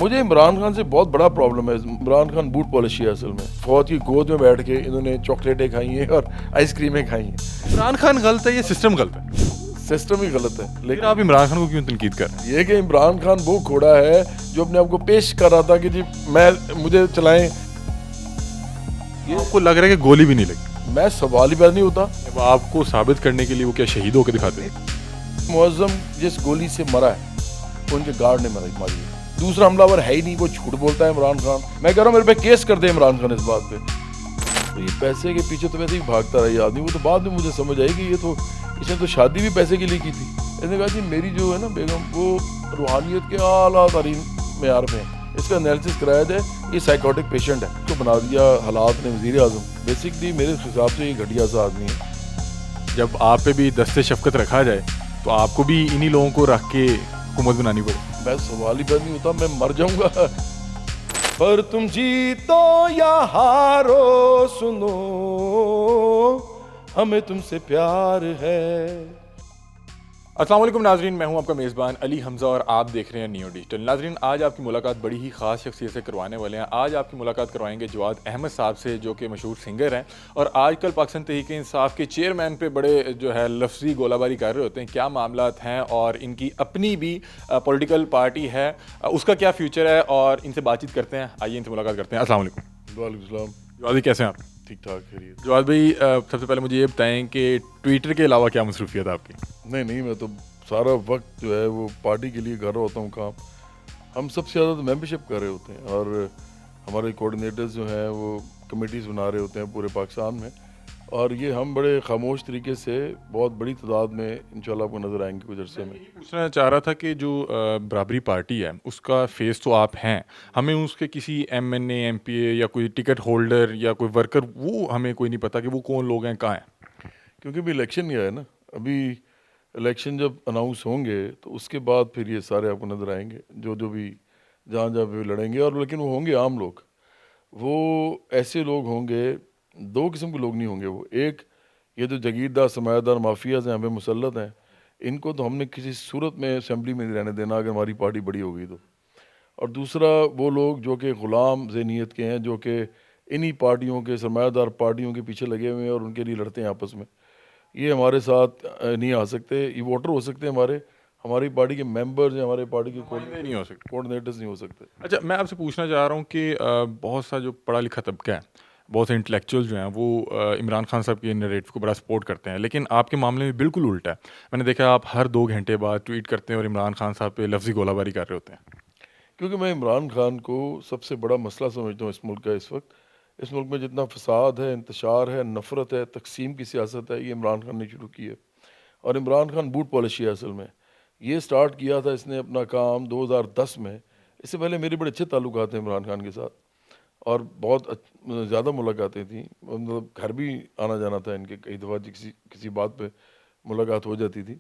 مجھے عمران خان سے بہت بڑا پرابلم ہے. عمران خان بوٹ پالشی ہے اصل میں. فوج کی گود میں بیٹھ کے انہوں نے چاکلیٹیں کھائی ہیں اور آئس کریمیں کھائی ہیں. عمران خان غلط ہے، یہ سسٹم غلط ہے. سسٹم ہی غلط ہے. لیکن آپ عمران خان کو کیوں تنقید کر رہے ہیں؟ یہ کہ عمران خان وہ گھوڑا ہے جو اپنے آپ کو پیش کر رہا تھا کہ جی مجھے چلائیں. یہ آپ کو لگ رہا ہے کہ گولی بھی نہیں لگی؟ میں سوال ہی پیدا نہیں ہوتا. اب آپ کو ثابت کرنے کے لیے وہ کیا شہید ہو کے دکھاتے ہیں؟ معظم جس گولی سے مرا ہے ان کے گارڈ نے ماری ہے. دوسرا حملہ ور ہے ہی نہیں. وہ جھوٹ بولتا ہے عمران خان. میں کہہ رہا ہوں میرے پہ کیس کر دے عمران خان اس بات پہ. تو یہ پیسے کے پیچھے تو ویسے ہی بھاگتا رہا یہ آدمی. وہ تو بعد میں مجھے سمجھ آئی کہ اس نے تو شادی بھی پیسے کے لیے کی تھی. اس نے کہا جی میری جو ہے نا بیگم وہ روحانیت کے اعلیٰ ترین معیار پہ ہیں. اس کا انالیسس کرایا جائے. یہ سائیکوٹک پیشنٹ ہے. اس کو بنا دیا حالات نے وزیر اعظم. بیسکلی میرے حساب سے یہ گھٹیا سا آدمی ہے. جب آپ پہ بھی دست شفقت رکھا جائے تو آپ کو بھی انہی لوگوں کو رکھ کے حکومت بنانی پڑے. میں سوال ہی پیدا نہیں ہوتا. میں مر جاؤں گا. پر تم جیتو یا ہارو سنو ہمیں تم سے پیار ہے. السلام علیکم ناظرین، میں ہوں آپ کا میزبان علی حمزہ اور آپ دیکھ رہے ہیں نیو ڈیجیٹل. ناظرین، آج آپ کی ملاقات بڑی ہی خاص شخصیت سے کروانے والے ہیں. آج آپ کی ملاقات کروائیں گے جواد احمد صاحب سے، جو کہ مشہور سنگر ہیں اور آج کل پاکستان تحریک انصاف کے چیئرمین پہ بڑے جو ہے لفظی گولہ باری کر رہے ہوتے ہیں. کیا معاملات ہیں اور ان کی اپنی بھی پولیٹیکل پارٹی ہے، اس کا کیا فیوچر ہے، اور ان سے بات چیت کرتے ہیں. آئیے ان سے ملاقات کرتے ہیں. السلام علیکم. وعلیکم السلام. جواد بھائی کیسے ہیں آپ؟ ٹھیک ٹھاک خیریت. جواد بھائی سب سے پہلے مجھے یہ بتائیں کہ ٹویٹر کے علاوہ کیا مصروفیت ہے آپ کی؟ نہیں میں تو سارا وقت جو ہے وہ پارٹی کے لیے کر رہا ہوتا ہوں کام. ہم سب سے زیادہ تو ممبرشپ کر رہے ہوتے ہیں اور ہمارے کوآرڈینیٹرز جو ہیں وہ کمیٹیز بنا رہے ہوتے ہیں پورے پاکستان میں. اور یہ ہم بڑے خاموش طریقے سے بہت بڑی تعداد میں انشاءاللہ آپ کو نظر آئیں گے کچھ عرصے میں. پوچھنا چاہ رہا تھا کہ جو برابری پارٹی ہے اس کا فیس تو آپ ہیں، ہمیں اس کے کسی ایم این اے، ایم پی اے یا کوئی ٹکٹ ہولڈر یا کوئی ورکر وہ ہمیں کوئی نہیں پتہ کہ وہ کون لوگ ہیں، کہاں ہیں. کیونکہ ابھی الیکشن نہیں آیا نا. ابھی الیکشن جب اناؤنس ہوں گے تو اس کے بعد پھر یہ سارے آپ کو نظر آئیں گے جو بھی جہاں پہ لڑیں گے. اور لیکن وہ ہوں گے عام لوگ. وہ ایسے لوگ ہوں گے، دو قسم کے لوگ نہیں ہوں گے. وہ ایک یہ جو جگیردار سرمایہ دار مافیاز ہیں ہمیں مسلط ہیں، ان کو تو ہم نے کسی صورت میں اسمبلی میں نہیں رہنے دینا اگر ہماری پارٹی بڑی ہو گئی تو. اور دوسرا وہ لوگ جو کہ غلام ذہنیت کے ہیں، جو کہ انہی پارٹیوں کے سرمایہ دار پارٹیوں کے پیچھے لگے ہوئے ہیں اور ان کے لیے لڑتے ہیں آپس میں. یہ ہمارے ساتھ نہیں آ سکتے. یہ ووٹر ہو سکتے ہیں ہماری پارٹی کے ممبرز ہیں، ہمارے پارٹی کے نہیں ہو سکتے، کوآرڈینیٹرز نہیں ہو سکتے. اچھا میں آپ سے پوچھنا چاہ رہا ہوں کہ بہت سا جو پڑھا لکھا طبقہ ہے، بہت سے انٹلیکچوئل جو ہیں وہ عمران خان صاحب کے نیریٹو کو بڑا سپورٹ کرتے ہیں، لیکن آپ کے معاملے میں بالکل الٹا ہے. میں نے دیکھا آپ ہر 2 گھنٹے بعد ٹویٹ کرتے ہیں اور عمران خان صاحب پہ لفظی گولہ باری کر رہے ہوتے ہیں. کیونکہ میں عمران خان کو سب سے بڑا مسئلہ سمجھتا ہوں اس ملک کا. اس وقت اس ملک میں جتنا فساد ہے، انتشار ہے، نفرت ہے، تقسیم کی سیاست ہے، یہ عمران خان نے شروع کی ہے. اور عمران خان بوٹ پالشی ہے اصل میں. یہ سٹارٹ کیا تھا اس نے اپنا کام 2010 میں. اس سے پہلے میرے بڑے اچھے تعلقات ہیں عمران خان کے ساتھ اور بہت زیادہ ملاقاتیں تھیں. مطلب گھر بھی آنا جانا تھا ان کے کئی دفعہ، کسی بات پہ ملاقات ہو جاتی تھی.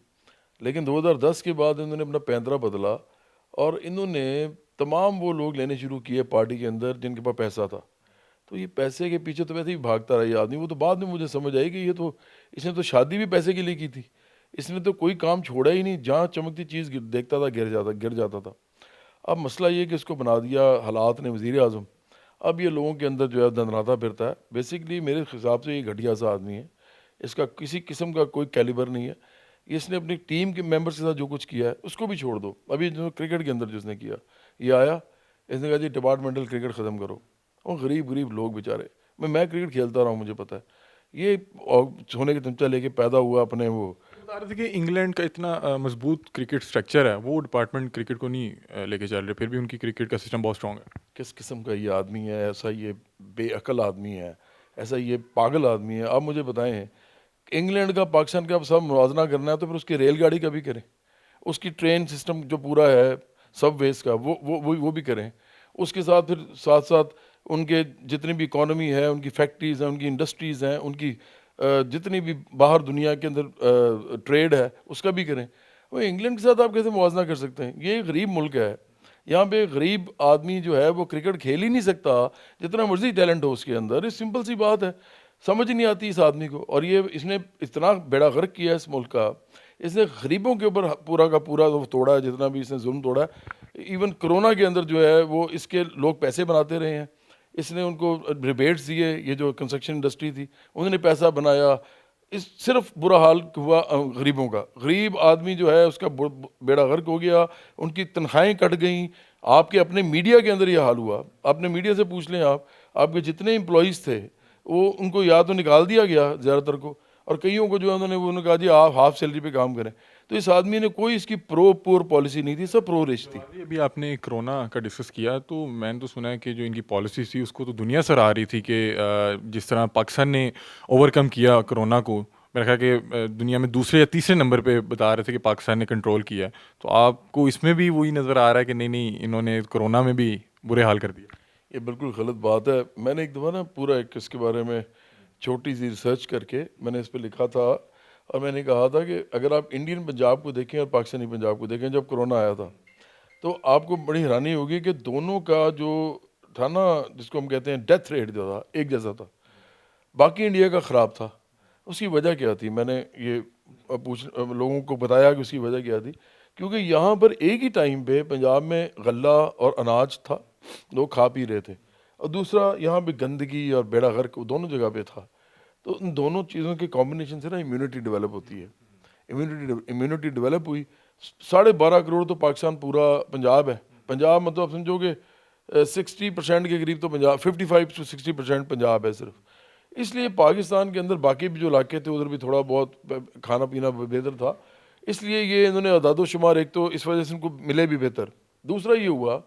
لیکن 2010 کے بعد انہوں نے اپنا پیندرا بدلا اور انہوں نے تمام وہ لوگ لینے شروع کیے پارٹی کے اندر جن کے پاس پیسہ تھا. تو یہ پیسے کے پیچھے تو ویسے ہی بھاگتا رہا یہ آدمی. وہ تو بعد میں مجھے سمجھ آئی کہ اس نے تو شادی بھی پیسے کے لیے کی تھی. اس نے تو کوئی کام چھوڑا ہی نہیں. جہاں چمکتی چیز دیکھتا تھا گر جاتا تھا. اب مسئلہ یہ کہ اس کو بنا دیا حالات نے وزیر اعظم. اب یہ لوگوں کے اندر جو ہے دندراتا پھرتا ہے. بیسکلی میرے حساب سے یہ گھٹیا سا آدمی ہے. اس کا کسی قسم کا کوئی کیلیبر نہیں ہے. اس نے اپنی ٹیم کے ممبرس کے ساتھ جو کچھ کیا ہے اس کو بھی چھوڑ دو. ابھی جو کرکٹ کے اندر جس نے کیا، یہ آیا اس نے کہا جی ڈپارٹمنٹل کرکٹ ختم کرو. اور غریب لوگ بیچارے. میں کرکٹ کھیلتا رہا ہوں، مجھے پتہ ہے. یہ سونے کے چمچہ لے کے پیدا ہوا اپنے وہ. بتا رہے تھے کہ انگلینڈ کا اتنا مضبوط کرکٹ سٹرکچر ہے، وہ ڈپارٹمنٹ کرکٹ کو نہیں لے کے چل رہے، پھر بھی ان کی کرکٹ کا سسٹم بہت اسٹرانگ ہے. کس قسم کا یہ آدمی ہے؟ ایسا یہ بے عقل آدمی ہے، ایسا یہ پاگل آدمی ہے. آپ مجھے بتائیں انگلینڈ کا پاکستان کا سب موازنہ کرنا ہے تو پھر اس کی ریل گاڑی کا بھی کریں، اس کی ٹرین سسٹم جو پورا ہے سب ویز کا وہ بھی کریں. اس کے ساتھ پھر ساتھ ان کے جتنی بھی اکانومی ہے، ان کی فیکٹریز ہیں، ان کی انڈسٹریز ہیں، ان کی جتنی بھی باہر دنیا کے اندر ٹریڈ ہے اس کا بھی کریں. وہ انگلینڈ کے ساتھ آپ کیسے موازنہ کر سکتے ہیں؟ یہ غریب ملک ہے. یہاں پہ غریب آدمی جو ہے وہ کرکٹ کھیل ہی نہیں سکتا جتنا مرضی ٹیلنٹ ہو اس کے اندر. یہ سمپل سی بات ہے، سمجھ نہیں آتی اس آدمی کو. اور اس نے اتنا بیڑا غرق کیا ہے اس ملک کا. اس نے غریبوں کے اوپر پورا کا پورا توڑا ہے، جتنا بھی اس نے ظلم توڑا ہے. ایون کرونا کے اندر جو ہے وہ اس کے لوگ پیسے بناتے رہے ہیں، اس نے ان کو ریبیٹس دیے، یہ جو کنسٹرکشن انڈسٹری تھی انہوں نے پیسہ بنایا، اس صرف برا حال ہوا غریبوں کا، غریب آدمی جو ہے اس کا بیڑا غرق ہو گیا، ان کی تنخواہیں کٹ گئیں. آپ کے اپنے میڈیا کے اندر یہ حال ہوا، اپنے میڈیا سے پوچھ لیں آپ کے جتنے امپلائیز تھے وہ ان کو یا تو نکال دیا گیا زیادہ تر کو، اور کئیوں کو جو ہے انہوں نے کہا جی آپ ہاف سیلری پہ کام کریں. تو اس آدمی نے کوئی اس کی پرو پور پالیسی نہیں تھی، سب پرو رچ تھی. ابھی آپ نے کرونا کا ڈسکس کیا تو میں نے تو سنا ہے کہ جو ان کی پالیسی تھی اس کو تو دنیا سراہ رہی تھی کہ جس طرح پاکستان نے اوور کم کیا کرونا کو، میرا خیال کہ دنیا میں دوسرے یا تیسرے نمبر پہ بتا رہے تھے کہ پاکستان نے کنٹرول کیا ہے. تو آپ کو اس میں بھی وہی نظر آ رہا ہے کہ نہیں انہوں نے کرونا میں بھی برے حال کر دیا؟ یہ بالکل غلط بات ہے. میں نے ایک دفعہ نا پورا ایک اس کے بارے میں چھوٹی سی ریسرچ کر کے میں نے اس پہ لکھا تھا، اور میں نے کہا تھا کہ اگر آپ انڈین پنجاب کو دیکھیں اور پاکستانی پنجاب کو دیکھیں جب کرونا آیا تھا تو آپ کو بڑی حیرانی ہوگی کہ دونوں کا جو تھا نا جس کو ہم کہتے ہیں ڈیتھ ریٹ جو تھا ایک جیسا تھا. باقی انڈیا کا خراب تھا. اس کی وجہ کیا تھی؟ میں نے یہ لوگوں کو بتایا کہ اس کی وجہ کیا تھی. کیونکہ یہاں پر ایک ہی ٹائم پہ پنجاب میں غلہ اور اناج تھا، لوگ کھا پی رہے تھے، اور دوسرا یہاں پہ گندگی اور بیڑا غرق دونوں جگہ پہ تھا. تو ان دونوں چیزوں کے کمبینیشن سے نا امیونٹی ڈیولپ ہوتی ہے. امیونٹی ڈیولپ ہوئی. 12.5 کروڑ تو پاکستان پورا پنجاب ہے. پنجاب مطلب آپ سمجھو کہ 60% کے قریب تو پنجاب، 55 to 60% پنجاب ہے صرف. اس لیے پاکستان کے اندر باقی بھی جو علاقے تھے ادھر بھی تھوڑا بہت کھانا پینا بہتر تھا. اس لیے یہ انہوں نے اعداد و شمار ایک تو اس وجہ سے ان کو ملے بھی بہتر. دوسرا یہ ہوا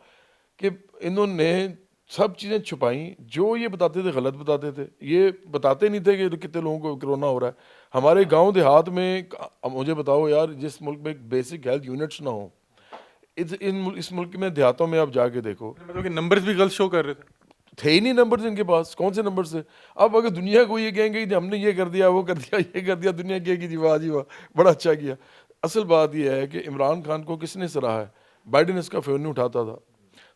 کہ انہوں نے سب چیزیں چھپائیں، جو یہ بتاتے تھے غلط بتاتے تھے. یہ بتاتے نہیں تھے کہ کتنے لوگوں کو کرونا ہو رہا ہے. ہمارے گاؤں دیہات میں مجھے بتاؤ یار، جس ملک میں بیسک ہیلتھ یونٹس نہ ہوں، اس ملک میں دیہاتوں میں آپ جا کے دیکھو مطلب کہ نمبرز بھی غلط شو کر رہے تھے ہی نہیں نمبرز ان کے پاس. کون سے نمبرز تھے؟ اب اگر دنیا کو یہ کہیں گے کہ ہم نے یہ کر دیا وہ کر دیا یہ کر دیا، دنیا کہے گی جی واہ بڑا اچھا کیا. اصل بات یہ ہے کہ عمران خان کو کس نے سراہا ہے؟ بائیڈن اس کا فون نہیں اٹھاتا تھا.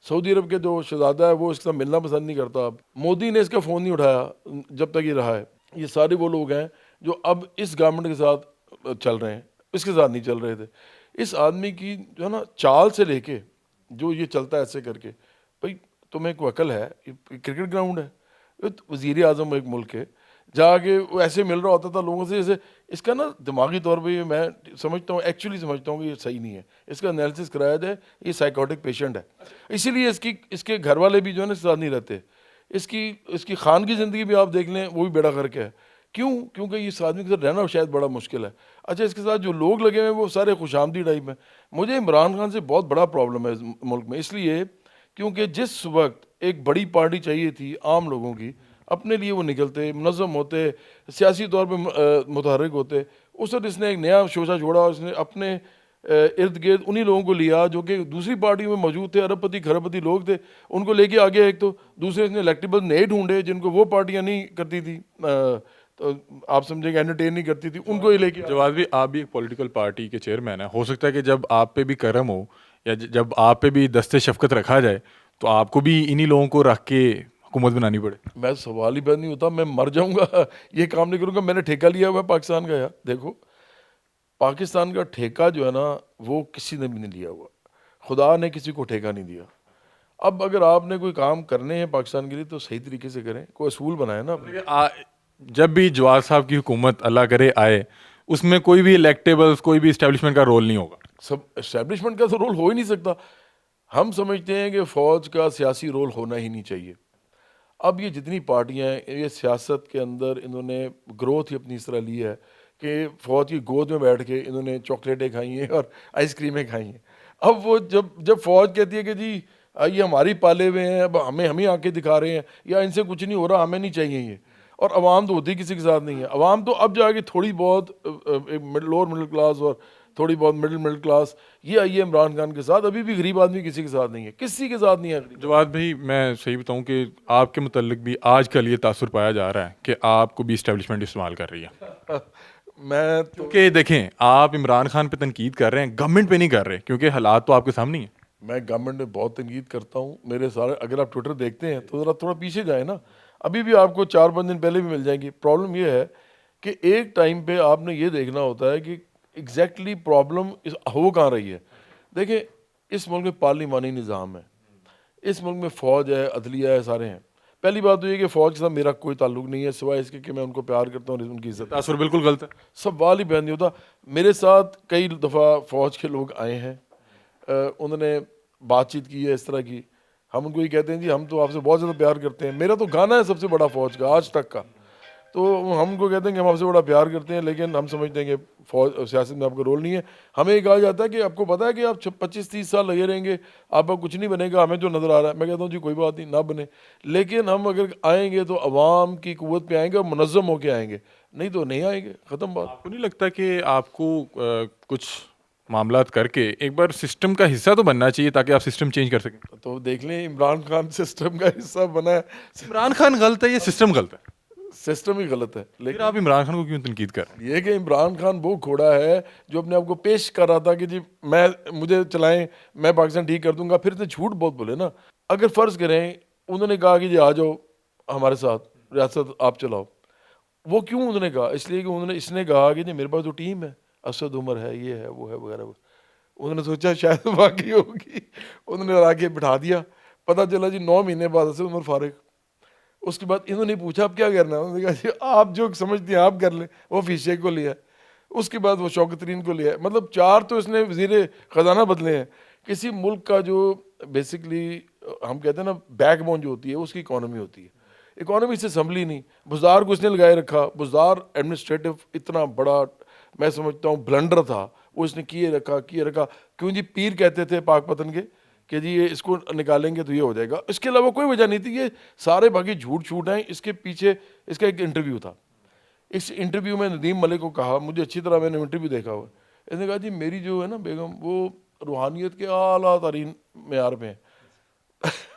سعودی عرب کے جو شہزادہ ہے وہ اس کا ملنا پسند نہیں کرتا. مودی نے اس کا فون نہیں اٹھایا جب تک یہ رہا ہے. یہ سارے وہ لوگ ہیں جو اب اس گورنمنٹ کے ساتھ چل رہے ہیں، اس کے ساتھ نہیں چل رہے تھے. اس آدمی کی جو ہے نا چال سے لے کے جو یہ چلتا ہے ایسے کر کے، بھائی تمہیں کوئی عقل ہے؟ یہ کرکٹ گراؤنڈ ہے، وزیر اعظم ایک ملک ہے، جا کے وہ ایسے مل رہا ہوتا تھا لوگوں سے جیسے. اس کا نا دماغی طور پہ میں سمجھتا ہوں، ایکچولی سمجھتا ہوں کہ یہ صحیح نہیں ہے. اس کا انالیسس کرایا جائے، یہ سائیکوٹک پیشنٹ ہے. اسی لیے اس کے گھر والے بھی جو ہے نا اس کے ساتھ نہیں رہتے. اس کی خان کی زندگی بھی آپ دیکھ لیں، وہ بھی بیڑا غرق ہے. کیوں؟ کیونکہ اس آدمی کے ساتھ رہنا شاید بڑا مشکل ہے. اچھا، اس کے ساتھ جو لوگ لگے ہوئے ہیں وہ سارے خوش آمدید ٹائپ ہیں. مجھے عمران خان سے بہت بڑا پرابلم ہے اس ملک میں، اس لیے کیونکہ جس وقت ایک بڑی پارٹی چاہیے تھی عام لوگوں کی، اپنے لیے وہ نکلتے، منظم ہوتے، سیاسی طور پہ متحرک ہوتے. اس وقت اس نے ایک نیا شوشہ چھوڑا، اس نے اپنے ارد گرد انہی لوگوں کو لیا جو کہ دوسری پارٹیوں میں موجود تھے، ارب پتی کھرب پتی لوگ تھے، ان کو لے کے آگے. ایک تو دوسرے اس نے الیکٹیبل نئے ڈھونڈے جن کو وہ پارٹیاں نہیں کرتی تھی، آپ سمجھیں کہ انٹرٹین نہیں کرتی تھی، ان کو ہی لے کے. جواد بھی آپ بھی ایک پولیٹیکل پارٹی کے چیئرمین ہیں، ہو سکتا ہے کہ جب آپ پہ بھی کرم ہو یا جب آپ پہ بھی دست شفقت رکھا جائے تو آپ کو بھی انہی لوگوں کو رکھ کے حکومت بنانی پڑے. میں سوال ہی پیدا نہیں ہوتا، میں مر جاؤں گا یہ کام نہیں کروں گا. میں نے ٹھیکہ لیا ہوا ہے پاکستان کا. یار دیکھو، پاکستان کا ٹھیکہ جو ہے نا وہ کسی نے بھی نہیں لیا ہوا. خدا نے کسی کو ٹھیکہ نہیں دیا. اب اگر آپ نے کوئی کام کرنے ہیں پاکستان کے لیے تو صحیح طریقے سے کریں، کوئی اصول بنائیں نا اپنے. جب بھی جواد صاحب کی حکومت اللہ کرے آئے، اس میں کوئی بھی الیکٹیبلز، کوئی بھی اسٹیبلشمنٹ کا رول نہیں ہوگا. سب اسٹیبلشمنٹ کا تو رول ہو ہی نہیں سکتا. ہم سمجھتے ہیں کہ فوج کا سیاسی رول ہونا ہی نہیں چاہیے. اب یہ جتنی پارٹیاں ہیں، یہ سیاست کے اندر انہوں نے گروتھ ہی اپنی اس طرح لی ہے کہ فوج کی گود میں بیٹھ کے انہوں نے چاکلیٹیں کھائی ہیں اور آئس کریمیں کھائی ہیں. اب وہ جب فوج کہتی ہے کہ جی یہ ہماری پالے ہوئے ہیں، اب ہم ہی آ کے دکھا رہے ہیں، یا ان سے کچھ نہیں ہو رہا، ہمیں نہیں چاہیے یہ. اور عوام تو ہوتی کسی کے ساتھ نہیں ہے. عوام تو اب جا کے تھوڑی بہت لوور مڈل کلاس اور تھوڑی بہت مڈل کلاس یہ آئی ہے عمران خان کے ساتھ. ابھی بھی غریب آدمی کسی کے ساتھ نہیں ہے، کسی کے ساتھ نہیں ہے. جواد بھائی، میں صحیح بتاؤں کہ آپ کے متعلق بھی آج کل یہ تاثر پایا جا رہا ہے کہ آپ کو بھی اسٹیبلشمنٹ استعمال کر رہی ہے. میں تو کیونکہ دیکھیں، آپ عمران خان پہ تنقید کر رہے ہیں، گورنمنٹ پہ نہیں کر رہے، کیونکہ حالات تو آپ کے سامنے ہیں. میں گورنمنٹ میں بہت تنقید کرتا ہوں. میرے سارے اگر آپ ٹویٹر دیکھتے ہیں تو ذرا تھوڑا پیچھے جائیں نا، ابھی بھی آپ کو 4-5 دن پہلے بھی مل جائیں گی. پرابلم یہ ہے کہ ایک ٹائم پہ آپ نے یہ دیکھنا ہوتا ہے کہ ایگزیکٹلی پرابلم ہو کہاں رہی ہے. دیکھیں، اس ملک میں پارلیمانی نظام ہے، اس ملک میں فوج ہے، عدلیہ ہے، سارے ہیں۔ پہلی بات تو یہ کہ فوج کے ساتھ میرا کوئی تعلق نہیں ہے سوائے اس کے کہ میں ان کو پیار کرتا ہوں اور ان کی عزت۔ تاثر بالکل غلط ہے۔ سوال ہی بیان نہیں ہوتا۔ میرے ساتھ کئی دفعہ فوج کے لوگ آئے ہیں، انہوں نے بات چیت کی ہے اس طرح کی، ہم ان کو یہ کہتے ہیں جی ہم تو آپ سے بہت زیادہ پیار کرتے ہیں، میرا تو گانا ہے سب سے بڑا فوج کا آج تک کا، تو ہم کو کہتے ہیں کہ ہم آپ سے بڑا پیار کرتے ہیں، لیکن ہم سمجھتے ہیں کہ فوج سیاست میں آپ کا رول نہیں ہے۔ ہمیں یہ کہا جاتا ہے کہ آپ کو پتہ ہے کہ آپ 25-30 سال لگے رہیں گے، آپ کا کچھ نہیں بنے گا، ہمیں جو نظر آ رہا ہے۔ میں کہتا ہوں جی کوئی بات نہیں، نہ بنے، لیکن ہم اگر آئیں گے تو عوام کی قوت پہ آئیں گے اور منظم ہو کے آئیں گے، نہیں تو نہیں آئیں گے، ختم بات۔ آپ کو نہیں لگتا کہ آپ کو کچھ معاملات کر کے ایک بار سسٹم کا حصہ تو بننا چاہیے تاکہ آپ سسٹم چینج کر سکیں؟ تو دیکھ لیں عمران خان سسٹم کا حصہ بنا ہے، عمران خان غلط ہے یا سسٹم غلط ہے؟ سسٹم ہی غلط ہے۔ پھر لیکن آپ عمران خان کو کیوں تنقید کر رہے ہیں؟ یہ کہ عمران خان وہ گھوڑا ہے جو اپنے آپ کو پیش کر رہا تھا کہ جی مجھے چلائیں، میں پاکستان ٹھیک کر دوں گا، پھر تو جھوٹ بہت بولے نا۔ اگر فرض کریں انہوں نے کہا کہ جی آ جاؤ ہمارے ساتھ ریاست آپ چلاؤ، وہ کیوں انہوں نے کہا؟ اس لیے کہ اس نے کہا کہ جی میرے پاس تو ٹیم ہے، اسد عمر ہے، یہ ہے، وہ ہے، وغیرہ۔ انہوں نے سوچا شاید واقعی ہوگی، انہوں نے لا کے بٹھا دیا، پتہ چلا جی 9 مہینے بعد اسد عمر فارغ۔ اس کے بعد انہوں نے پوچھا اب کیا کرنا ہے، انہوں نے کہا جی آپ جو سمجھتے ہیں آپ کر لیں۔ وہ حفیظ شیخ کو لیا، اس کے بعد وہ شوکت ترین کو لیا، مطلب 4 تو اس نے وزیر خزانہ بدلے ہیں۔ کسی ملک کا جو بیسکلی ہم کہتے ہیں نا بیک بون جو ہوتی ہے اس کی اکانومی ہوتی ہے، اکانومی سے اسمبلی نہیں۔ بزدار کو اس نے لگائے رکھا، بزدار ایڈمنسٹریٹو اتنا بڑا میں سمجھتا ہوں بلنڈر تھا، وہ اس نے کیے رکھا کیوں جی پیر کہتے تھے پاک پتن کے کہ جی یہ اس کو نکالیں گے تو یہ ہو جائے گا، اس کے علاوہ کوئی وجہ نہیں تھی۔ یہ سارے باقی جھوٹ ہیں۔ اس کے پیچھے اس کا ایک انٹرویو تھا، اس انٹرویو میں ندیم ملک کو کہا، مجھے اچھی طرح میں نے انٹرویو دیکھا ہوا، اس نے کہا جی میری جو ہے نا بیگم وہ روحانیت کے اعلیٰ ترین معیار پہ ہیں۔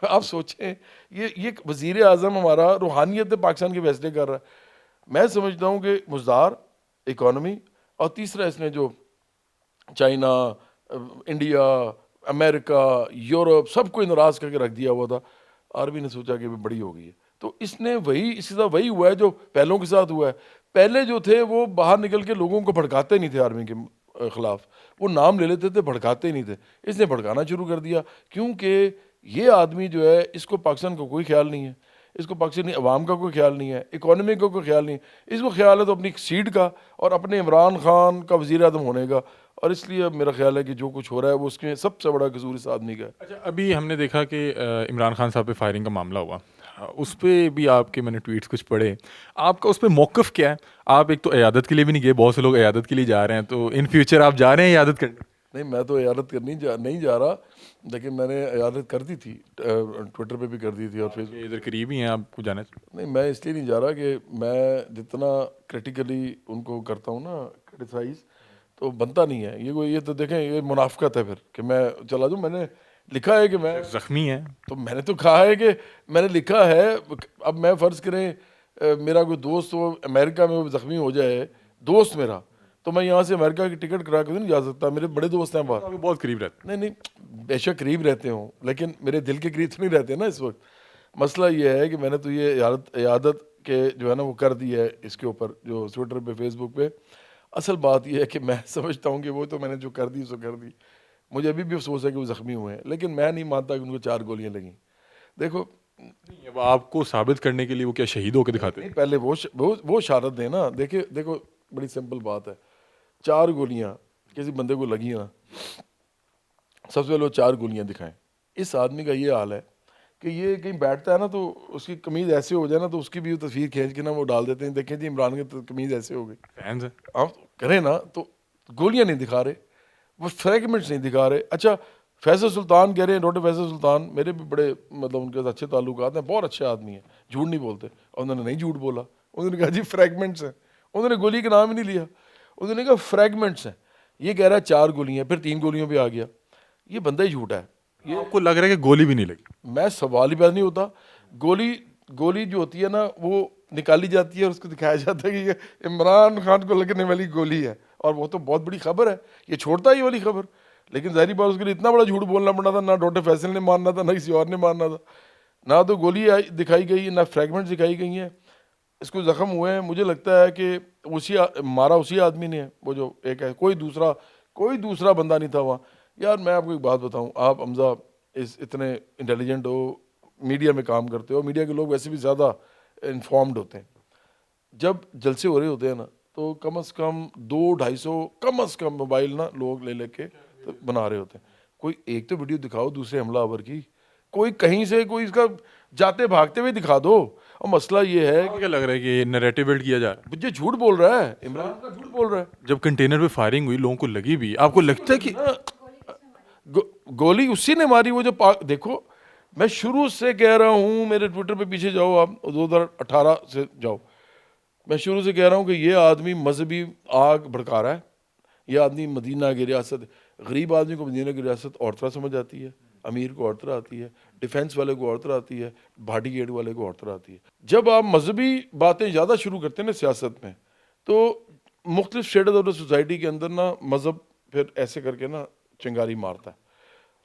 آپ سوچیں یہ وزیر اعظم ہمارا روحانیت پاکستان کے فیصلے کر رہا ہے۔ میں سمجھتا ہوں کہ مزدار اکانومی، اور تیسرا اس نے جو چائنا، انڈیا، امریکہ، یورپ سب کو ناراض کر کے رکھ دیا ہوا تھا، آرمی نے سوچا کہ بڑی ہو گئی ہے، تو اس نے اس کے ساتھ وہی ہوا ہے جو پہلوں کے ساتھ ہوا ہے۔ پہلے جو تھے وہ باہر نکل کے لوگوں کو بھڑکاتے نہیں تھے آرمی کے خلاف، وہ نام لے لیتے تھے، بھڑکاتے نہیں تھے۔ اس نے بھڑکانا شروع کر دیا، کیونکہ یہ آدمی جو ہے اس کو پاکستان کا کوئی خیال نہیں ہے، اس کو پاکستانی عوام کا کوئی خیال نہیں ہے، اکانومی کا کوئی خیال نہیں ہے، اس کو خیال ہے تو اپنی سیٹ کا اور اپنے عمران خان کا وزیر اعظم ہونے کا۔ اور اس لیے اب میرا خیال ہے کہ جو کچھ ہو رہا ہے وہ اس میں سب سے بڑا قصور اس آدمی کا ہے۔ اچھا، ابھی ہم نے دیکھا کہ عمران خان صاحب پہ فائرنگ کا معاملہ ہوا، اس پہ بھی آپ کے میں نے ٹویٹس کچھ پڑھے، آپ کا اس پہ موقف کیا ہے؟ آپ ایک تو عیادت کے لیے بھی نہیں گئے، بہت سے لوگ عیادت کے لیے جا رہے ہیں، تو ان فیوچر آپ جا رہے ہیں عیادت کرنے؟ نہیں، میں تو عیادت کرنی نہیں جا رہا، لیکن میں نے عیادت کر دی تھی، ٹویٹر پہ بھی کر دی تھی اور فیس ادھر قریب ہی ہیں، آپ کو جانا چاہیے؟ نہیں، میں اس لیے نہیں جا رہا کہ میں جتنا کرٹیکلی ان کو کرتا ہوں نا کرٹیسائز، تو بنتا نہیں ہے یہ تو دیکھیں یہ منافقت ہے پھر کہ میں چلا جاؤں۔ میں نے لکھا ہے کہ میں زخمی ہیں تو میں نے تو کہا ہے کہ میں نے لکھا ہے، اب میں فرض کریں میرا کوئی دوست وہ امریکہ میں وہ زخمی ہو جائے، دوست میرا، تو میں یہاں سے امریکہ کی ٹکٹ کرا کے نہیں جا سکتا، میرے بڑے دوست ہیں باہر۔ آپ بہت قریب رہتے نہیں بے شک قریب رہتے ہوں، لیکن میرے دل کے قریب تو نہیں رہتے نا اس وقت۔ مسئلہ یہ ہے کہ میں نے تو یہ عیادت کے جو ہے نا وہ کر دی ہے اس کے اوپر، جو ٹویٹر پہ فیس بک پہ۔ اصل بات یہ ہے کہ میں سمجھتا ہوں کہ وہ تو میں نے جو کر دی سو کر دی، مجھے ابھی بھی افسوس ہے کہ وہ زخمی ہوئے ہیں، لیکن میں نہیں مانتا کہ ان کو 4 گولیاں لگیں۔ دیکھو ہیں، اب آپ کو ثابت کرنے کے لیے وہ کیا شہید ہو کے دکھاتے ہیں؟ نہیں، پہلے وہ شہادت دیں نا۔ دیکھو بڑی سمپل بات ہے، 4 گولیاں کسی بندے کو لگی نا، سب سے پہلے وہ 4 گولیاں دکھائیں۔ اس آدمی کا یہ حال ہے کہ یہ کہیں بیٹھتا ہے نا تو اس کی قمیض ایسے ہو جائے نا تو اس کی بھی تصویر کھینچ کے نا وہ ڈال دیتے ہیں، دیکھیں جی عمران کی قمیض ایسے ہو گئی۔ فینز ہیں۔ آپ کریں نا تو گولیاں نہیں دکھا رہے، وہ فریگمنٹس نہیں دکھا رہے۔ اچھا فیصل سلطان کہہ رہے ہیں، ڈاکٹر فیصل سلطان میرے بھی بڑے مطلب ان کے ساتھ اچھے تعلقات ہیں، بہت اچھے آدمی ہیں، جھوٹ نہیں بولتے، اور انہوں نے نہیں جھوٹ بولا، انہوں نے کہا جی فریگمنٹس ہیں، انہوں نے گولی کا نام ہی نہیں لیا، انہوں نے کہا فریگمنٹس ہیں۔ یہ کہہ رہا ہے 4 گولیاں، پھر 3 گولیوں پہ آ گیا، یہ بندہ ہی جھوٹا ہے۔ آپ کو لگ رہا ہے کہ گولی بھی نہیں لگی؟ میں سوال ہی پیدا نہیں ہوتا، گولی جو ہوتی ہے نا وہ نکالی جاتی ہے اور اس کو دکھایا جاتا ہے کہ یہ عمران خان کو لگنے والی گولی ہے، اور وہ تو بہت بڑی خبر ہے، یہ چھوڑتا ہی والی خبر، لیکن ظاہری بات اس کے لیے اتنا بڑا جھوٹ بولنا پڑا تھا، نہ ڈاکٹر فیصل نے ماننا تھا، نہ کسی اور نے ماننا تھا، نہ تو گولی دکھائی گئی، نہ فریگمنٹ دکھائی گئی ہیں، اس کو زخم ہوئے ہیں۔ مجھے لگتا ہے کہ مارا اسی آدمی نے ہے، وہ جو ایک ہے، کوئی دوسرا بندہ نہیں تھا وہاں۔ یار میں آپ کو ایک بات بتاؤں, آپ حمزہ اتنے انٹیلیجنٹ ہو, میڈیا میں کام کرتے ہو, میڈیا کے لوگ ویسے بھی زیادہ انفارمڈ ہوتے ہیں. جب جلسے ہو رہے ہوتے ہیں نا تو کم از کم 200-250 کم از کم موبائل نا لوگ لے کے بنا رہے ہوتے ہیں. کوئی ایک تو ویڈیو دکھاؤ دوسرے حملہ آور کی, کوئی کہیں سے کوئی اس کا جاتے بھاگتے ہوئے دکھا دو. اور مسئلہ یہ ہے کیا لگ رہا ہے کہ یہ نریٹو بلڈ کیا جا رہا ہے؟ کہ یہ جھوٹ بول رہا ہے, عمران خان جھوٹ بول رہا ہے. جب کنٹینر پہ فائرنگ ہوئی لوگوں کو لگی بھی, آپ کو لگتا ہے کہ گولی اسی نے ماری, وہ جو دیکھو میں شروع سے کہہ رہا ہوں, میرے ٹویٹر پہ پیچھے جاؤ آپ, 2018 سے جاؤ, میں شروع سے کہہ رہا ہوں کہ یہ آدمی مذہبی آگ بھڑکا رہا ہے. یہ آدمی مدینہ کی ریاست, غریب آدمی کو مدینہ کی ریاست اور طرح سمجھ آتی ہے, امیر کو اور طرح آتی ہے, ڈیفینس والے کو اور طرح آتی ہے, بھاٹی گیٹ والے کو اور طرح آتی ہے. جب آپ مذہبی باتیں زیادہ شروع کرتے ہیں نا سیاست میں, تو مختلف اسٹیٹس آف سوسائٹی کے اندر نا مذہب پھر ایسے کر کے نا چنگاری مارتا ہے.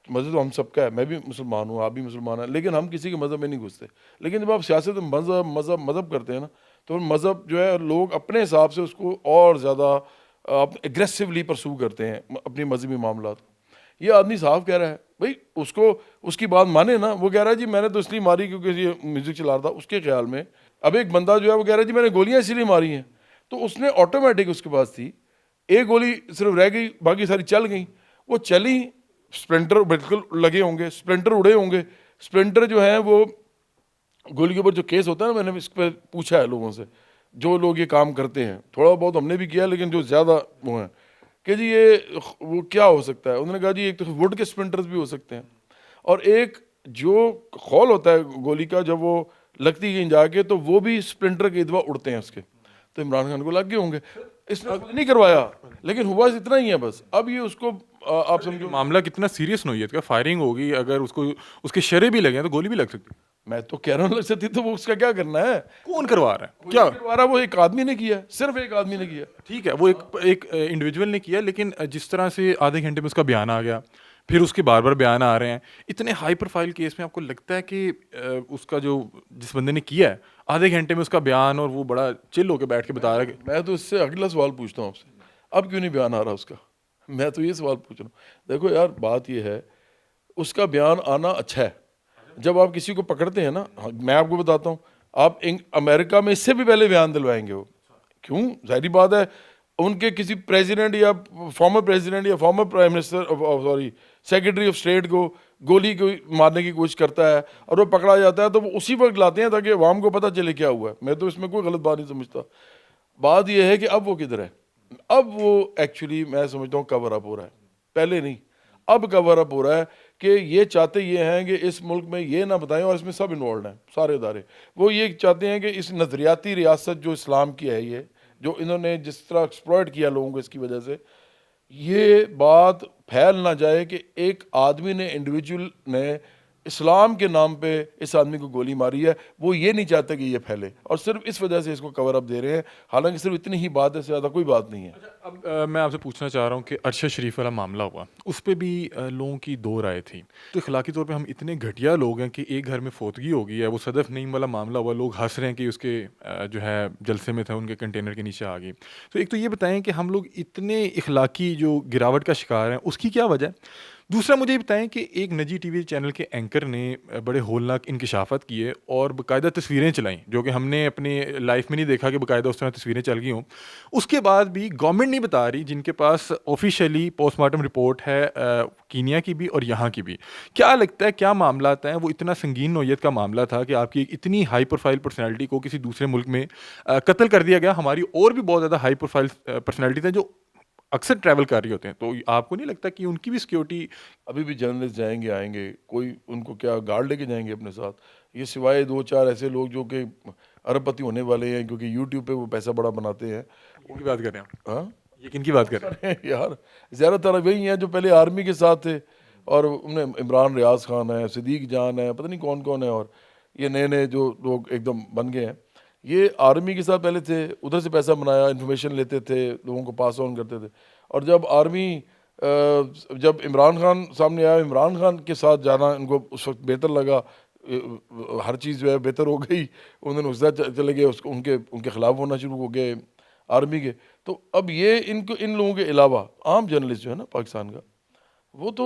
مذہب تو ہم سب کا ہے, میں بھی مسلمان ہوں, آپ بھی مسلمان ہیں, لیکن ہم کسی کے مذہب میں نہیں گھستے. لیکن جب آپ سیاست میں مذہب کرتے ہیں نا, تو مذہب جو ہے لوگ اپنے حساب سے اس کو اور زیادہ اگریسولی پرسو کرتے ہیں اپنی مذہبی معاملات. یہ آدمی صاف کہہ رہا ہے بھائی, اس کو اس کی بات مانے نا. وہ کہہ رہا ہے جی میں نے تو اس لیے ماری کیونکہ یہ میوزک چلا رہا تھا. اس کے خیال میں اب ایک بندہ جو ہے وہ کہہ رہا ہے جی میں نے گولیاں اسی لیے ماری ہیں, تو اس نے آٹومیٹک اس کے پاس تھی ایک گولی صرف رہ گئی, باقی ساری چل گئیں. وہ چلی, اسپلنٹر بالکل لگے ہوں گے, اسپلنٹر اڑے ہوں گے. اسپلنٹر جو ہیں وہ گولی کے اوپر جو کیس ہوتا ہے نا, میں نے اس پہ پوچھا ہے لوگوں سے جو لوگ یہ کام کرتے ہیں, تھوڑا بہت ہم نے بھی کیا لیکن جو زیادہ وہ ہیں, کہ جی یہ وہ کیا ہو سکتا ہے. انہوں نے کہا جی ایک تو ووڈ کے اسپلنٹرز بھی ہو سکتے ہیں, اور ایک جو خول ہوتا ہے گولی کا جب وہ لگتی کہیں جا کے تو وہ بھی اسپلنٹر کے ادوا اڑتے ہیں اس کے. تو عمران خان کو لگ گئے ہوں گے, اس نے خود نہیں کروایا لیکن ہوا اتنا ہی ہے بس. اب یہ اس کو آپ سمجھو معاملہ کتنا سیریس نوعیت کا, فائرنگ ہوگی, اگر اس کو اس کے شرے بھی لگے ہیں تو گولی بھی لگ سکتی ہے. میں تو کہہ رہا ہوں لگ سکتی, تو وہ اس کا کیا کرنا ہے, کون کروا رہا ہے کیا؟ کروا رہا وہ ایک آدمی نے کیا, صرف ایک آدمی نے کیا. ٹھیک ہے وہ ایک انڈیویجول نے کیا, لیکن جس طرح سے آدھے گھنٹے میں اس کا بیان آ گیا, پھر اس کے بار بار بیان آ رہے ہیں اتنے ہائی پروفائل کیس میں, آپ کو لگتا ہے کہ اس کا جو جس بندے نے کیا ہے آدھے گھنٹے میں اس کا بیان, اور وہ بڑا چل ہو کے بیٹھ کے بتا رہا ہے کہ میں تو اس سے اگلا سوال پوچھتا ہوں آپ سے, اب کیوں نہیں بیان آ رہا اس کا؟ میں تو یہ سوال پوچھ رہا ہوں. دیکھو یار بات یہ ہے, اس کا بیان آنا اچھا ہے. جب آپ کسی کو پکڑتے ہیں نا, میں آپ کو بتاتا ہوں, آپ امریکہ میں اس سے بھی پہلے بیان دلوائیں گے وہ. کیوں؟ ظاہری بات ہے, ان کے کسی پریزیڈنٹ یا فارمر پریزیڈنٹ یا former prime minister sorry secretary of state کو گولی کو مارنے کی کوشش کرتا ہے اور وہ پکڑا جاتا ہے, تو وہ اسی وقت لاتے ہیں تاکہ عوام کو پتہ چلے کیا ہوا ہے. میں تو اس میں کوئی غلط بات نہیں سمجھتا. بات یہ ہے کہ اب وہ کدھر ہے. اب وہ ایکچولی میں سمجھتا ہوں کور اپ ہو رہا ہے, پہلے نہیں, اب کور اپ ہو رہا ہے کہ یہ چاہتے یہ ہیں کہ اس ملک میں یہ نہ بتائیں, اور اس میں سب انوالوڈ ہیں سارے ادارے. وہ یہ چاہتے ہیں کہ اس نظریاتی ریاست جو اسلام کی ہے, یہ جو انہوں نے جس طرح ایکسپلائٹ کیا لوگوں کو اس کی وجہ سے, یہ بات پھیل نہ جائے کہ ایک آدمی نے, انڈیویجول نے اسلام کے نام پہ اس آدمی کو گولی ماری ہے. وہ یہ نہیں چاہتے کہ یہ پھیلے, اور صرف اس وجہ سے اس کو کور اپ دے رہے ہیں. حالانکہ صرف اتنی ہی بات ہے, سے زیادہ کوئی بات نہیں ہے. اب میں آپ سے پوچھنا چاہ رہا ہوں کہ ارشد شریف والا معاملہ ہوا, اس پہ بھی لوگوں کی دو رائے تھی. تو اخلاقی طور پہ ہم اتنے گھٹیا لوگ ہیں کہ ایک گھر میں فوتگی ہو گئی ہے, وہ صدف نعیم والا معاملہ ہوا, لوگ ہنس رہے ہیں کہ اس کے جو ہے جلسے میں تھے ان کے کنٹینر کے نیچے آ گئی. تو ایک تو یہ بتائیں کہ ہم لوگ اتنے اخلاقی جو گراوٹ کا شکار ہیں, اس کی کیا وجہ ہے؟ دوسرا مجھے یہ بتائیں کہ ایک نجی ٹی وی چینل کے اینکر نے بڑے ہولناک انکشافات کیے اور باقاعدہ تصویریں چلائیں, جو کہ ہم نے اپنی لائف میں نہیں دیکھا کہ باقاعدہ اس طرح تصویریں چل گئی ہوں. اس کے بعد بھی گورنمنٹ نہیں بتا رہی, جن کے پاس آفیشیلی پوسٹ مارٹم رپورٹ ہے کینیا کی بھی اور یہاں کی بھی. کیا لگتا ہے کیا معاملات ہیں؟ وہ اتنا سنگین نوعیت کا معاملہ تھا کہ آپ کی ایک اتنی ہائی پروفائل پرسنالٹی کو کسی دوسرے ملک میں قتل کر دیا گیا. ہماری اور بھی بہت زیادہ ہائی پروفائل پرسنالٹی تھے جو اکثر ٹریول کر رہے ہوتے ہیں, تو آپ کو نہیں لگتا کہ ان کی بھی سیکیورٹی؟ ابھی بھی جرنلسٹ جائیں گے آئیں گے, کوئی ان کو کیا گارڈ لے کے جائیں گے اپنے ساتھ؟ یہ سوائے 2-4 ایسے لوگ جو کہ ارب پتی ہونے والے ہیں کیونکہ یوٹیوب پہ وہ پیسہ بڑا بناتے ہیں. کن کی بات کر رہے ہیں؟ ہاں یہ کن کی بات کر رہے ہیں؟ یار زیادہ تر وہی ہیں جو پہلے آرمی کے ساتھ تھے, اور انہیں عمران ریاض خان ہے, صدیق جان ہے, پتہ نہیں کون کون ہے, اور یہ نئے نئے جو لوگ ایک دم بن گئے ہیں. یہ آرمی کے ساتھ پہلے تھے, ادھر سے پیسہ بنایا, انفارمیشن لیتے تھے, لوگوں کو پاس آن کرتے تھے. اور جب آرمی جب عمران خان سامنے آیا, عمران خان کے ساتھ جانا ان کو اس وقت بہتر لگا, ہر چیز جو ہے بہتر ہو گئی, انہوں نے اس طرح چلے گئے, اس کو ان کے خلاف ہونا شروع ہو گئے آرمی کے. تو اب یہ ان لوگوں کے علاوہ عام جرنلسٹ جو ہے نا پاکستان کا, وہ تو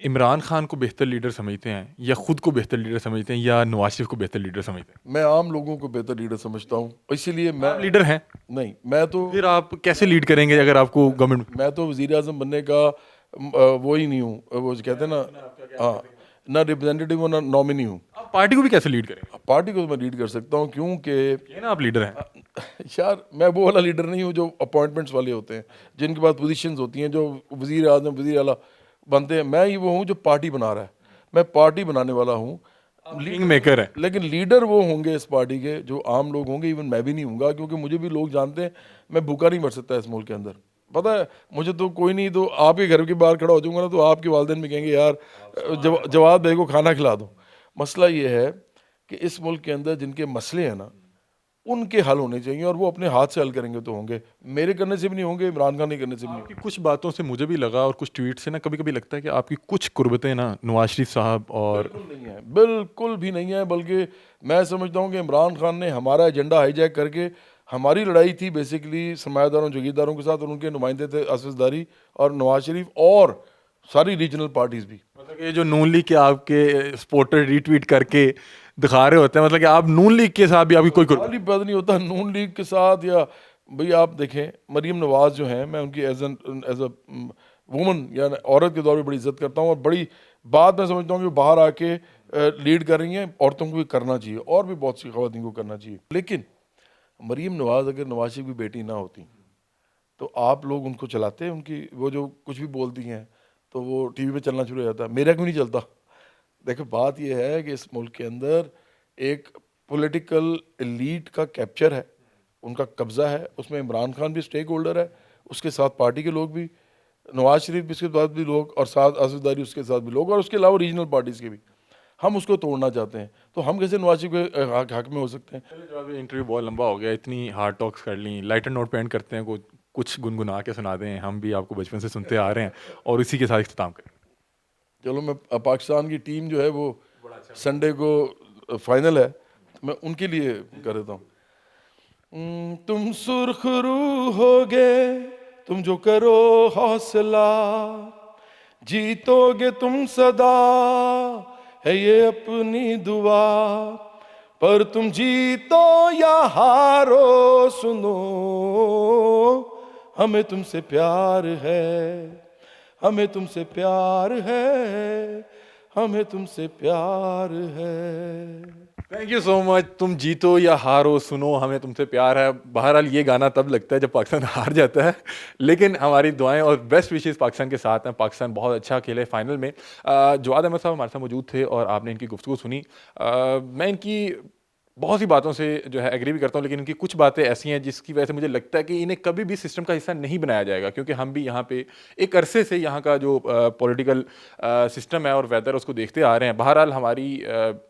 عمران خان کو بہتر لیڈر سمجھتے ہیں یا خود کو بہتر لیڈر سمجھتے ہیں یا نواز شریف کو بہتر لیڈر سمجھتے ہیں؟ میں عام لوگوں کو بہتر لیڈر سمجھتا ہوں، اسی لیے میں آپ لیڈر ہیں، نہیں، میں تو پھر آپ کیسے لیڈ کریں گے اگر آپ کو گورنمنٹ؟ میں تو وزیر اعظم بننے کا وہی نہیں ہوں، وہ جو کہتے ہیں نا، ہاں، نہ ریپرزینٹیو ہوں نہ نامنی ہوں۔ آپ پارٹی کو بھی کیسے لیڈ کریں گے؟ پارٹی کو تو میں لیڈ کر سکتا ہوں کیونکہ یہ نا آپ لیڈر ہیں۔ یار میں وہ والا لیڈر نہیں ہوں جو اپوائنٹمنٹس والے ہوتے ہیں، جن کے پاس پوزیشنز ہوتی ہیں، جو وزیر اعظم وزیر اعلیٰ بنتے ہیں۔ میں ہی وہ ہوں جو پارٹی بنا رہا ہے، میں پارٹی بنانے والا ہوں۔ کنگ میکر ہے۔ لیکن لیڈر وہ ہوں گے اس پارٹی کے جو عام لوگ ہوں گے، ایون میں بھی نہیں ہوں گا، کیونکہ مجھے بھی لوگ جانتے ہیں میں بھوکا نہیں مر سکتا اس ملک کے اندر۔ پتہ ہے مجھے تو کوئی نہیں، تو آپ کے گھر کے باہر کھڑا ہو جاؤں گا نا تو آپ کے والدین بھی کہیں گے یار جواد بھائی کو کھانا کھلا دو۔ مسئلہ یہ ہے کہ اس ملک کے اندر جن کے مسئلے ہیں نا، ان کے حل ہونے چاہیے، اور وہ اپنے ہاتھ سے حل کریں گے تو ہوں گے، میرے کرنے سے بھی نہیں ہوں گے، عمران خان نہیں کرنے سے بھی نہیں آپ کی کچھ باتوں سے مجھے بھی لگا اور کچھ ٹویٹ سے نا کبھی کبھی لگتا ہے کہ آپ کی کچھ قربتیں نا نواز شریف صاحب اور بالکل نہیں ہے، بالکل بھی نہیں ہے۔ بلکہ میں سمجھتا ہوں کہ عمران خان نے ہمارا ایجنڈا ہائی جیک کر کے، ہماری لڑائی تھی بیسیکلی سرمایہ داروں جگیرداروں کے ساتھ، اور ان کے نمائندے تھے اسد زرداری اور نواز شریف اور ساری ریجنل پارٹیز بھی۔ مطلب کہ یہ جو نون لیگ کے آپ کے سپورٹر ری ٹویٹ کر کے دکھا رہے ہوتے ہیں، مطلب کہ آپ نون لیگ کے ساتھ بھی آپ کی کوئی قربت؟ خالی پتہ نہیں ہوتا نون لیگ کے ساتھ، یا بھئی آپ دیکھیں مریم نواز جو ہیں، میں ان کی ایز اے وومن یا عورت کے طور پہ بڑی عزت کرتا ہوں، اور بڑی بات میں سمجھتا ہوں کہ باہر آ کے لیڈ کر رہی ہیں، عورتوں کو بھی کرنا چاہیے اور بھی بہت سی خواتین کو کرنا چاہیے۔ لیکن مریم نواز اگر نواز شریف کی بیٹی نہ ہوتی تو آپ لوگ ان کو چلاتے، ان کی وہ جو کچھ بھی بولتی ہیں تو وہ ٹی وی پہ چلنا شروع ہو جاتا، میرا کیوں نہیں چلتا؟ دیکھو بات یہ ہے کہ اس ملک کے اندر ایک پولیٹیکل ایلیٹ کا کیپچر ہے، ان کا قبضہ ہے، اس میں عمران خان بھی سٹیک ہولڈر ہے، اس کے ساتھ پارٹی کے لوگ بھی، نواز شریف بھی اس کے ساتھ بھی لوگ، اور ساتھ اسد زرداری اس کے ساتھ بھی لوگ، اور اس کے علاوہ ریجنل پارٹیز کے بھی۔ ہم اس کو توڑنا چاہتے ہیں، تو ہم کیسے نواز شریف کے حق میں ہو سکتے ہیں؟ جو ابھی انٹرویو بہت لمبا ہو گیا، اتنی ہارڈ ٹاکس کر لیں، لائٹر نوٹ پہ اینڈ کرتے ہیں، کچھ گنگنا کے سنا دیں، ہم بھی آپ کو بچپن سے سنتے آ رہے ہیں اور اسی کے ساتھ اختتام کریں۔ چلو، میں پاکستان کی ٹیم جو ہے وہ سنڈے کو فائنل ہے، میں ان کے لیے کر دیتا ہوں۔ تم سرخ رو ہوگے، تم جو کرو حوصلہ، جیتو گے تم صدا ہے یہ اپنی دعا، پر تم جیتو یا ہارو سنو، ہمیں تم سے پیار ہے، ہمیں تم سے پیار ہے، ہمیں تم سے پیار ہے۔ تھینک یو سو مچ۔ تم جیتو یا ہارو سنو، ہمیں تم سے پیار ہے۔ بہرحال یہ گانا تب لگتا ہے جب پاکستان ہار جاتا ہے، لیکن ہماری دعائیں اور بیسٹ وشیز پاکستان کے ساتھ ہیں۔ پاکستان بہت اچھا کھیلے فائنل میں۔ جواد احمد صاحب ہمارے ساتھ موجود تھے اور آپ نے ان کی گفتگو سنی۔ میں ان کی بہت سی باتوں سے جو ہے ایگری بھی کرتا ہوں، لیکن ان کی کچھ باتیں ایسی ہیں جس کی وجہ سے مجھے لگتا ہے کہ انہیں کبھی بھی سسٹم کا حصہ نہیں بنایا جائے گا، کیونکہ ہم بھی یہاں پہ ایک عرصے سے یہاں کا جو پولیٹیکل سسٹم ہے اور ویدر اس کو دیکھتے آ رہے ہیں۔ بہرحال ہماری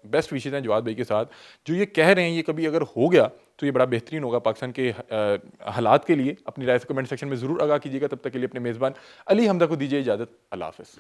بیسٹ وشیز ہیں جواد بھائی کے ساتھ، جو یہ کہہ رہے ہیں یہ کبھی اگر ہو گیا تو یہ بڑا بہترین ہوگا پاکستان کے حالات کے لیے۔ اپنی رائے سے کمنٹ سیکشن میں ضرور آگاہ کیجیے گا۔ تب تک کے لیے اپنے میزبان علی حمزہ کو دیجیے اجازت۔ اللہ حافظ۔